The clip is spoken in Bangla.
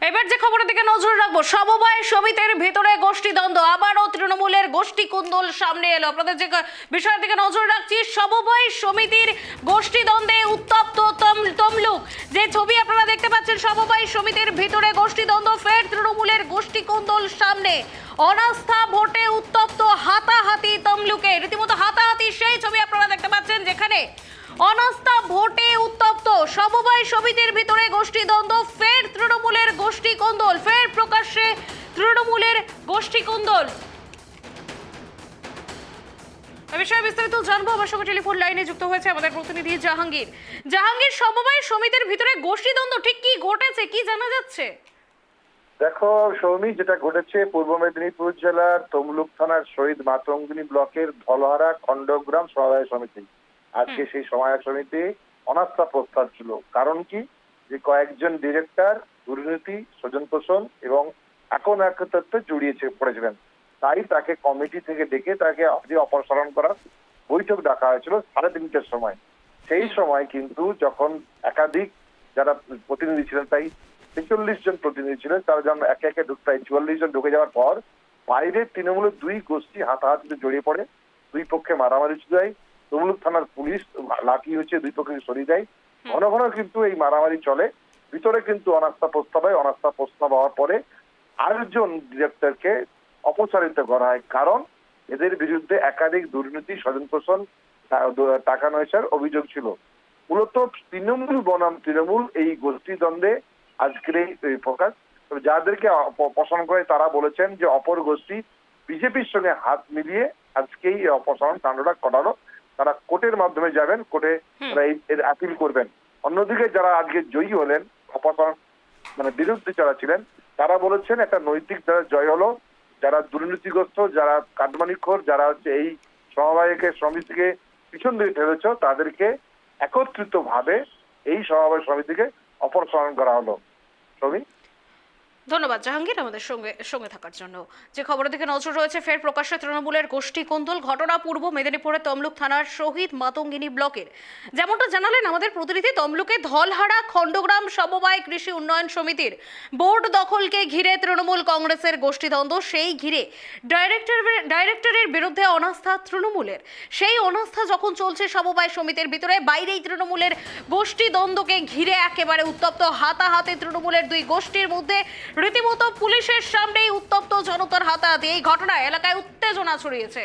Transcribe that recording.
এবার যে খবরের দিকে নজর রাখবো, সমবায় সমিতির ভিতরে গোষ্ঠীদ্বন্দ্ব, আবারও তৃণমূলের গোষ্ঠী কুন্দল সামনে এলো। আপনাদের যে বিষয়ের দিকে নজর রাখছি, সমবায় সমিতির গোষ্ঠীদ্বন্দ্বে উত্তপ্ত তমলুক। যে ছবি আপনারা দেখতে পাচ্ছেন, সমবায় সমিতির ভিতরে গোষ্ঠীদ্বন্দ্ব, ফের তৃণমূলের গোষ্ঠী কুন্দল সামনে। অনাস্থা ভোটে উত্তপ্ত হাতাহাতি তমলুকে, রীতিমতো হাতাহাতি সেই ছবি আপনারা দেখতে পাচ্ছেন, যেখানে অনাস্থা ভোটে উত্তপ্ত সমবায় সমিতির ভিতরে গোষ্ঠীদ্বন্দ্ব, ফের তৃণমূলের গোষ্ঠী কোন্দল, ফের প্রকাশ্যে তৃণমূলের গোষ্ঠী কোন্দল। এ বিষয়ে বিস্তারিত জানবো, আমার সঙ্গে টেলিফোন লাইনে যুক্ত হয়েছে আমাদের প্রতিনিধি জাহাঙ্গীর। জাহাঙ্গীর, সমবায় সমিতির ভিতরে গোষ্ঠীদ্বন্দ্ব ঠিক কি ঘটেছে, কি জানা যাচ্ছে? দেখো সৌমি, যেটা ঘটেছে পূর্ব মেদিনীপুর জেলার তমলুক থানার শহীদ মাতঙ্গিনী ব্লকের ধলহারা খণ্ডগ্রাম সমবায় সমিতি। আজকে সেই সমবায় সমিতি অনাস্থা প্রস্তাব ছিল। কারণ কি, যে কয়েকজন ডিরেক্টর দুর্নীতি, স্বজন পোষণ এবং এখন একত্রে জড়িয়েছে পড়েছিলেন, তাই তাকে কমিটি থেকে ডেকে তাকে অপসারণ করার বৈঠক ডাকা হয়েছিল 3:30টার সময়। সেই সময় কিন্তু যখন একাধিক যারা প্রতিনিধি ছিলেন, তাই 46 জন প্রতিনিধি ছিলেন, তারা যখন একে একে প্রায় 44 জন ঢুকে যাওয়ার পর বাইরে তৃণমূলের দুই গোষ্ঠী হাতাহাতিতে জড়িয়ে পড়ে, দুই পক্ষে মারামারি শুরু হয়। তমলুক থানার পুলিশ লাঠি হচ্ছে দুই পক্ষকে সরিয়ে দেয়। ঘন ঘন কিন্তু এই মারামারি চলে। ভিতরে কিন্তু অনাস্থা প্রস্তাব হয়। অনাস্থা প্রস্তাব হওয়ার পরে আরেকজন ডিরেক্টরকে অপসারিত করা হয়, কারণ এদের বিরুদ্ধে একাধিক দুর্নীতি, স্বজন পোষণ, টাকা নয়সার অভিযোগ ছিল। মূলত তৃণমূল বনাম তৃণমূল এই গোষ্ঠী দ্বন্দ্বে আজকের এই প্রকাশ। যাদেরকে অপসারণ করে তারা বলেছেন যে অপর গোষ্ঠী বিজেপির সঙ্গে হাত মিলিয়ে আজকেই এই অপসারণ কাণ্ডটা করানো। তারা কোর্টের মাধ্যমে যাবেন, কোর্টে তারা এর আপিল করবেন। অন্যদিকে যারা আজকে জয়ী হলেন, অপসারণ বিরুদ্ধে যারা ছিলেন, তারা বলেছেন একটা নৈতিক যারা জয় হলো। যারা দুর্নীতিগ্রস্ত, যারা কাটমানিখোর, যারা হচ্ছে এই সমবায়কে সমিতিকে পিছন দিকে ঠেলেছ, তাদেরকে একত্রিত ভাবে এই সমবায় সমিতিকে অপসারণ করা হলো। সমি, ধন্যবাদ জাহাঙ্গীর আমাদের সঙ্গে থাকার জন্য। যে খবরের দিকে নজর রয়েছে, ফের প্রকাশ্যে তৃণমূলের গোষ্ঠী কোন্দল, ঘটনা পূর্ব মেদিনীপুরের তমলুক থানার শহীদ মাতঙ্গিনী ব্লকের। যেমনটা জানালেন আমাদের প্রতিনিধি, তমলুকে ধলহারা খণ্ডগ্রাম সমবায় কৃষি উন্নয়ন সমিতির বোর্ড দখলকে ঘিরে তৃণমূল কংগ্রেসের গোষ্ঠীদ্বন্দ্ব। সেই ঘিরে ডাইরেক্টরের বিরুদ্ধে অনাস্থা তৃণমূলের। সেই অনাস্থা যখন চলছে সমবায় সমিতির ভিতরে, বাইরেই তৃণমূলের গোষ্ঠীদ্বন্দ্বকে ঘিরে একেবারে উত্তপ্ত হাতাহাতি তৃণমূলের দুই গোষ্ঠীর মধ্যে। রীতিমতো পুলিশের সামনেই উত্তপ্ত জনতার হাতাহাতি। এই ঘটনায় এলাকায় উত্তেজনা ছড়িয়েছে।